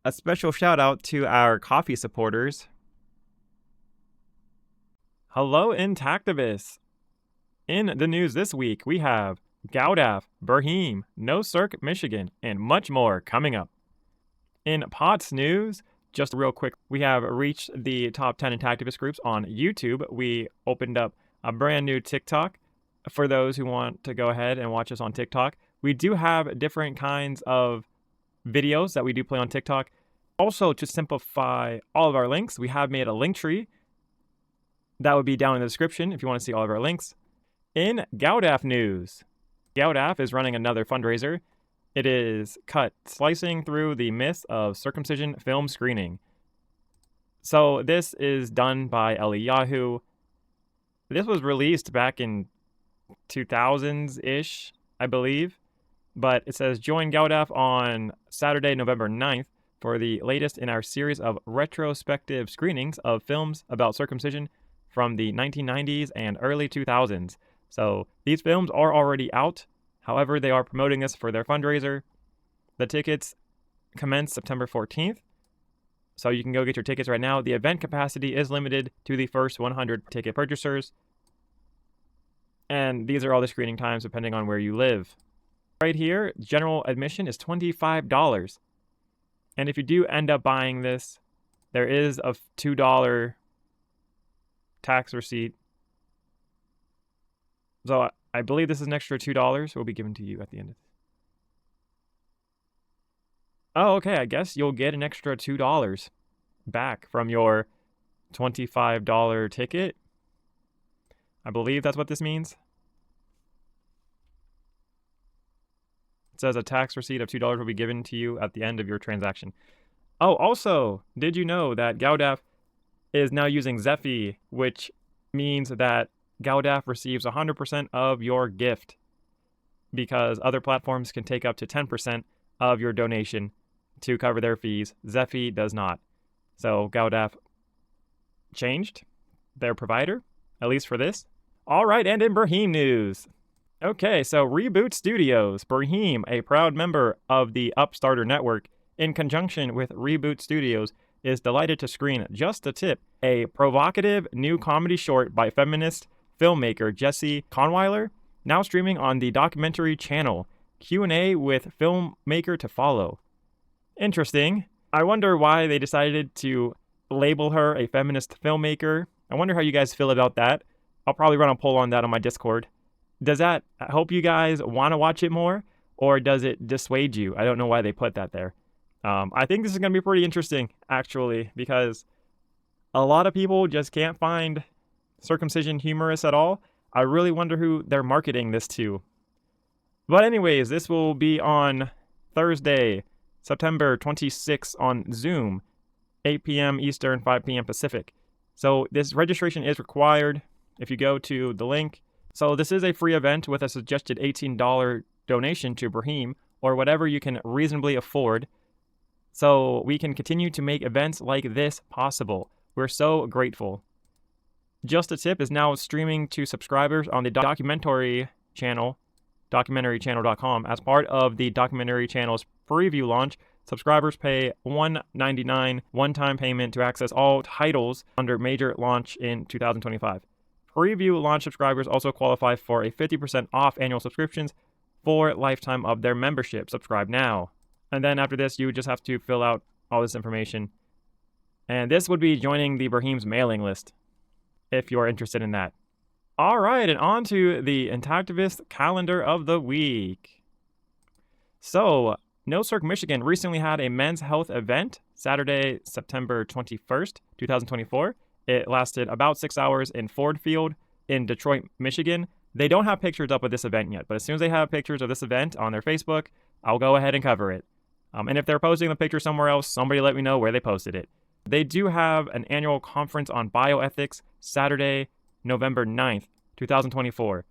A special shout out to our coffee supporters. Hello, Intactivists. In the news this week, we have Galdef, Bruchim, NoCirc of Michigan, and much more coming up. In POTS news, just real quick, we have reached the top 10 Intactivist groups on YouTube. We opened up a brand new TikTok for those who want to go ahead and watch us on TikTok. We do have different kinds of videos that we do play on TikTok. Also, to simplify all of our links, we have made a link tree. That would be down in the description if you want to see all of our links. In Galdef news, Galdef is running another fundraiser. It is slicing through the myths of circumcision film screening. So this is done by Eliyahu. This was released back in 2000s-ish, I believe. But it says, join Galdef on Saturday, November 9th for the latest in our series of retrospective screenings of films about circumcision from the 1990s and early 2000s. So these films are already out. However, they are promoting this for their fundraiser. The tickets commence September 14th. So you can go get your tickets right now. The event capacity is limited to the first 100 ticket purchasers. And these are all the screening times depending on where you live. Right here, general admission is $25. And if you do end up buying this, there is a $2 tax receipt. So I believe this is an extra $2 will be given to you at the end of this. Oh, okay, I guess you'll get an extra $2 back from your $25 ticket. I believe that's what this means. It says a tax receipt of $2 will be given to you at the end of your transaction. Oh, also, did you know that Galdef is now using Zephy, which means that Galdef receives 100% of your gift because other platforms can take up to 10% of your donation to cover their fees. Zephy does not. So Galdef changed their provider, at least for this. All right, and in Bruchim news. Okay, so Reboot Studios, Bruchim, a proud member of the Upstarter Network, in conjunction with Reboot Studios, is delighted to screen Just a Tip, a provocative new comedy short by feminist filmmaker Jessie Conweiler, now streaming on the documentary channel. Q&A with filmmaker to follow. Interesting. I wonder why they decided to label her a feminist filmmaker. I wonder how you guys feel about that. I'll probably run a poll on that on my Discord. Does that help you guys want to watch it more, or does it dissuade you? I don't know why they put that there. I think this is going to be pretty interesting, actually, because a lot of people just can't find circumcision humorous at all. I really wonder who they're marketing this to. But anyways, this will be on Thursday, September 26th on Zoom, 8 p.m. Eastern, 5 p.m. Pacific. So this registration is required if you go to the link. So this is a free event with a suggested $18 donation to Bruchim, or whatever you can reasonably afford. So we can continue to make events like this possible. We're so grateful. Just a Tip is now streaming to subscribers on the documentary channel, documentarychannel.com. As part of the documentary channel's preview launch, subscribers pay $1.99 one-time payment to access all titles under major launch in 2025. Preview launch subscribers also qualify for a 50% off annual subscriptions for lifetime of their membership. Subscribe now. And then after this, you would just have to fill out all this information. And this would be joining the Bruchim's mailing list, if you're interested in that. All right, and on to the Intactivist Calendar of the Week. So, NoCirc of Michigan recently had a men's health event, Saturday, September 21st, 2024. It lasted about 6 hours in Ford Field in Detroit, Michigan. They don't have pictures up of this event yet, but as soon as they have pictures of this event on their Facebook, I'll go ahead and cover it. And if they're posting the picture somewhere else, somebody let me know where they posted it. They do have an annual conference on bioethics, Saturday, November 9th, 2024.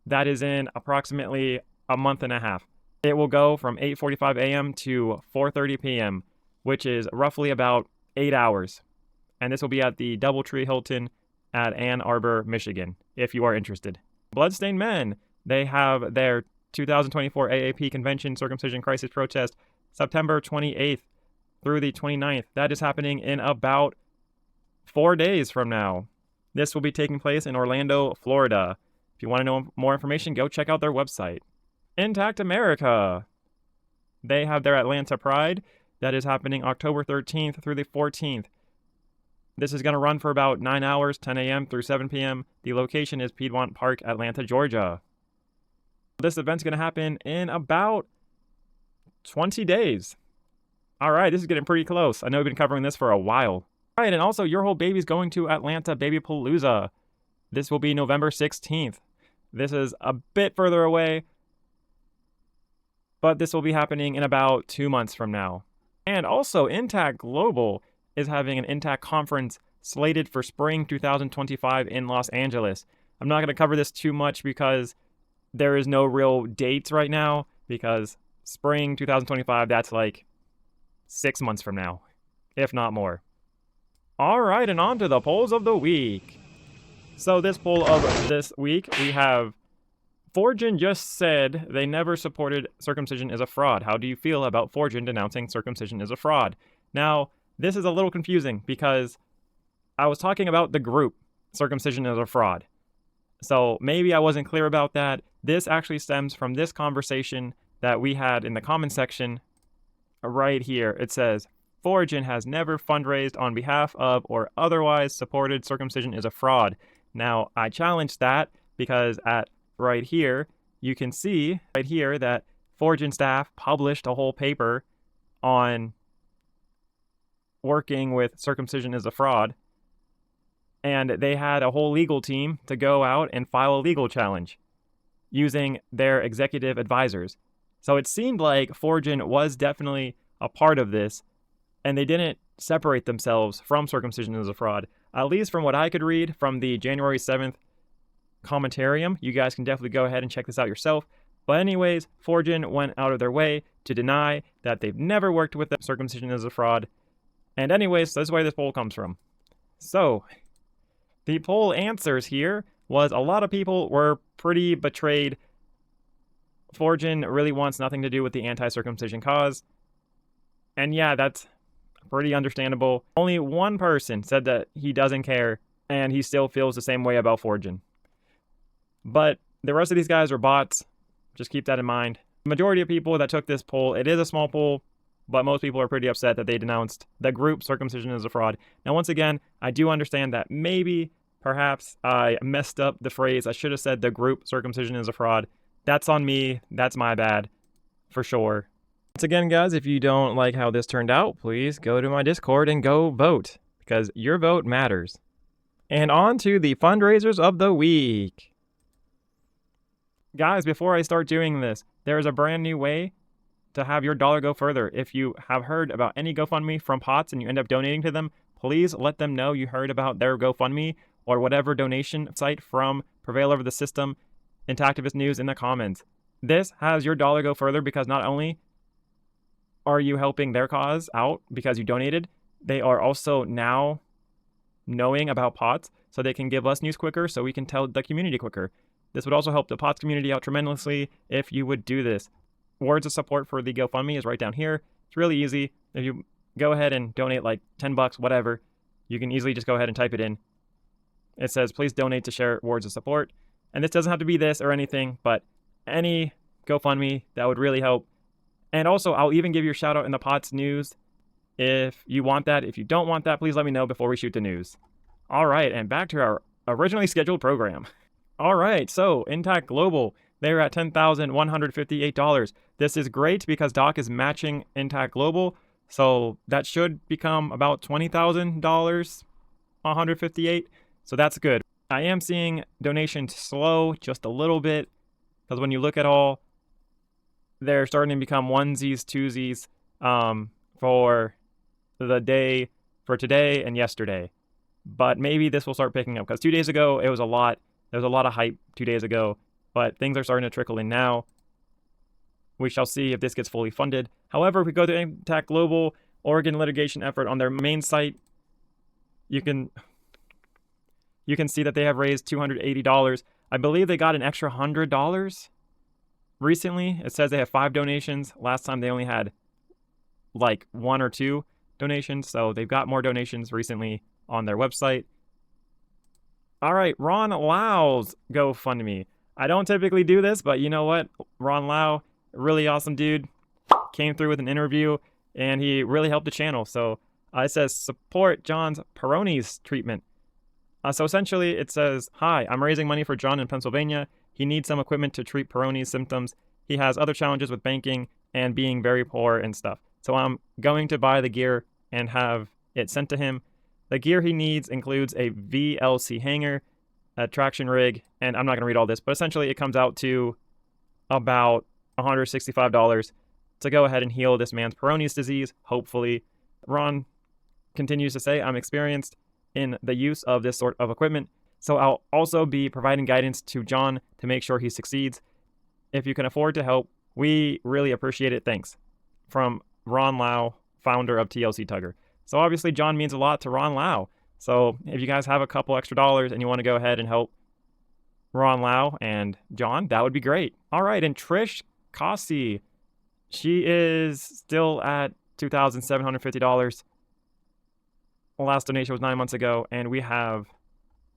That is in approximately a month and a half. It will go from 8:45 a.m. to 4:30 p.m., which is roughly about 8 hours. And this will be at the Doubletree Hilton at Ann Arbor, Michigan, if you are interested. Bloodstained Men, they have their 2024 AAP Convention Circumcision Crisis Protest, September 28th through the 29th. That is happening in about 4 days from now. This will be taking place in Orlando, Florida. If you want to know more information, go check out their website. Intact America. They have their Atlanta Pride. That is happening October 13th through the 14th. This is going to run for about 9 hours, 10 a.m. through 7 p.m. The location is Piedmont Park, Atlanta, Georgia. This event's going to happen in about 20 days. All right, this is getting pretty close. I know we've been covering this for a while. All right, and also Your Whole Baby's going to Atlanta Baby Palooza. This will be November 16th. This is a bit further away, but this will be happening in about 2 months from now. And also, Intact Global is having an Intact conference slated for spring 2025 in Los Angeles. I'm not going to cover this too much because there is no real dates right now, because spring 2025, that's like 6 months from now, if not more. All right, and on to the polls of the week. So this poll of this week, we have Foregen just said they never supported circumcision is a fraud. How do you feel about Foregen denouncing circumcision is a fraud? Now, this is a little confusing because I was talking about the group circumcision is a fraud. So maybe I wasn't clear about that. This actually stems from this conversation that we had in the comment section right here. It says, Foregen has never fundraised on behalf of or otherwise supported circumcision is a fraud. Now, I challenged that because at right here, you can see right here that Foregen staff published a whole paper on working with circumcision is a fraud. And they had a whole legal team to go out and file a legal challenge using their executive advisors. So it seemed like Foregen was definitely a part of this, and they didn't separate themselves from circumcision as a fraud. At least from what I could read from the January 7th commentarium. You guys can definitely go ahead and check this out yourself. But anyways, Foregen went out of their way to deny that they've never worked with the circumcision as a fraud. And anyways, that's where this poll comes from. So, the poll answers here was a lot of people were pretty betrayed. Foregen really wants nothing to do with the anti-circumcision cause. And yeah, that's pretty understandable. Only one person said that he doesn't care, and he still feels the same way about Foregen. But the rest of these guys are bots. Just keep that in mind. The majority of people that took this poll, it is a small poll, but most people are pretty upset that they denounced the group circumcision as a fraud. Now, once again, I do understand that maybe, perhaps, I messed up the phrase. I should have said the group circumcision is a fraud. That's on me. That's my bad, for sure. Once again, guys, if you don't like how this turned out, please go to my Discord and go vote, because your vote matters. And on to the fundraisers of the week. Guys, before I start doing this, there is a brand new way to have your dollar go further. If you have heard about any GoFundMe from POTS and you end up donating to them, please let them know you heard about their GoFundMe or whatever donation site from Prevail over the system, Intactivist News in the comments. This has your dollar go further because not only are you helping their cause out because you donated, they are also now knowing about POTS so they can give us news quicker so we can tell the community quicker. This would also help the POTS community out tremendously if you would do this. Words of support for the GoFundMe is right down here. It's really easy. If you go ahead and donate like $10, whatever, you can easily just go ahead and type it in. It says, please donate to share words of support. And this doesn't have to be this or anything, but any GoFundMe, that would really help. And also, I'll even give you a shout out in the POTS news if you want that. If you don't want that, please let me know before we shoot the news. All right, and back to our originally scheduled program. All right, so Intact Global, they're at $10,158. This is great because Doc is matching Intact Global, so that should become about $20,000, 158. So that's good. I am seeing donations slow just a little bit because when you look at all, they're starting to become onesies, twosies for the day, for today and yesterday. But maybe this will start picking up because 2 days ago, it was a lot. There was a lot of hype 2 days ago, but things are starting to trickle in now. We shall see if this gets fully funded. However, if we go to Intact Global, Oregon litigation effort on their main site, you can see that they have raised $280. I believe they got an extra $100 recently. It says they have 5 donations. Last time they only had like 1 or 2 donations. So they've got more donations recently on their website. All right, Ron Lau's GoFundMe. I don't typically do this, but you know what? Ron Lau, really awesome dude, came through with an interview, and he really helped the channel. So it says, support John's Peyronie's treatment. So essentially, it says, hi, I'm raising money for John in Pennsylvania. He needs some equipment to treat Peyronie's symptoms. He has other challenges with banking and being very poor and stuff. So I'm going to buy the gear and have it sent to him. The gear he needs includes a VLC hanger, a traction rig, and I'm not going to read all this, but essentially it comes out to about $165 to go ahead and heal this man's Peyronie's disease, hopefully. Ron continues to say, I'm experienced in the use of this sort of equipment, so I'll also be providing guidance to John to make sure he succeeds. If you can afford to help, we really appreciate it. Thanks. From Ron Lau, founder of TLC Tugger. So obviously John means a lot to Ron Lau. So if you guys have a couple extra dollars and you want to go ahead and help Ron Lau and John, that would be great. All right, and Trish Casi, she is still at $2,750. The last donation was 9 months ago, and we have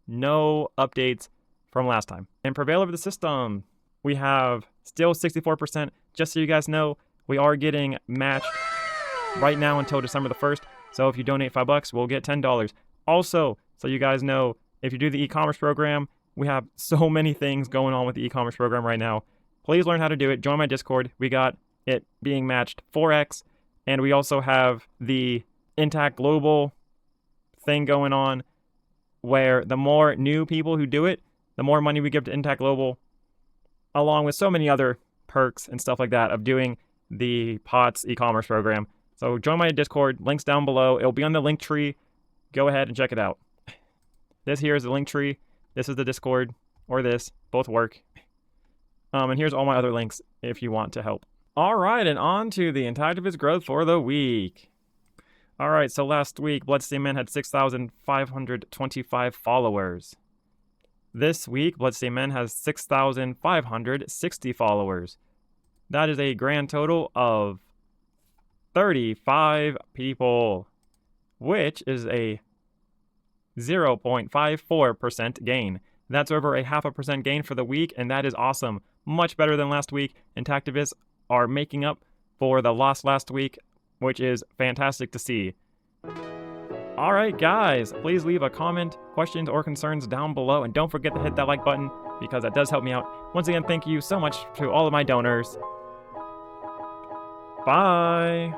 no updates from last time. And Prevail over the system, we have still 64%. Just so you guys know, we are getting matched right now until December the 1st. So if you donate $5, we'll get $10. Also, so you guys know, if you do the e-commerce program, we have so many things going on with the e-commerce program right now. Please learn how to do it. Join my Discord. We got it being matched 4x. And we also have the Intact Global thing going on, where the more new people who do it, the more money we give to Intact Global, along with so many other perks and stuff like that of doing the POTS e-commerce program. So join my Discord, links down below. It'll be on the link tree. Go ahead and check it out. This here is the link tree. This is the Discord, or this. Both work. And here's all my other links if you want to help. All right, and on to the Intactivist growth for the week. All right, so last week, Bloodstained Man had 6,525 followers. This week, Bloodstained Man has 6,560 followers. That is a grand total of 35 people, which is a 0.54% gain. That's over a 0.5% gain for the week, and that is awesome. Much better than last week. Intactivists are making up for the loss last week, which is fantastic to see. All right, guys, please leave a comment, questions, or concerns down below, and don't forget to hit that like button because that does help me out. Once again, thank you so much to all of my donors. Bye.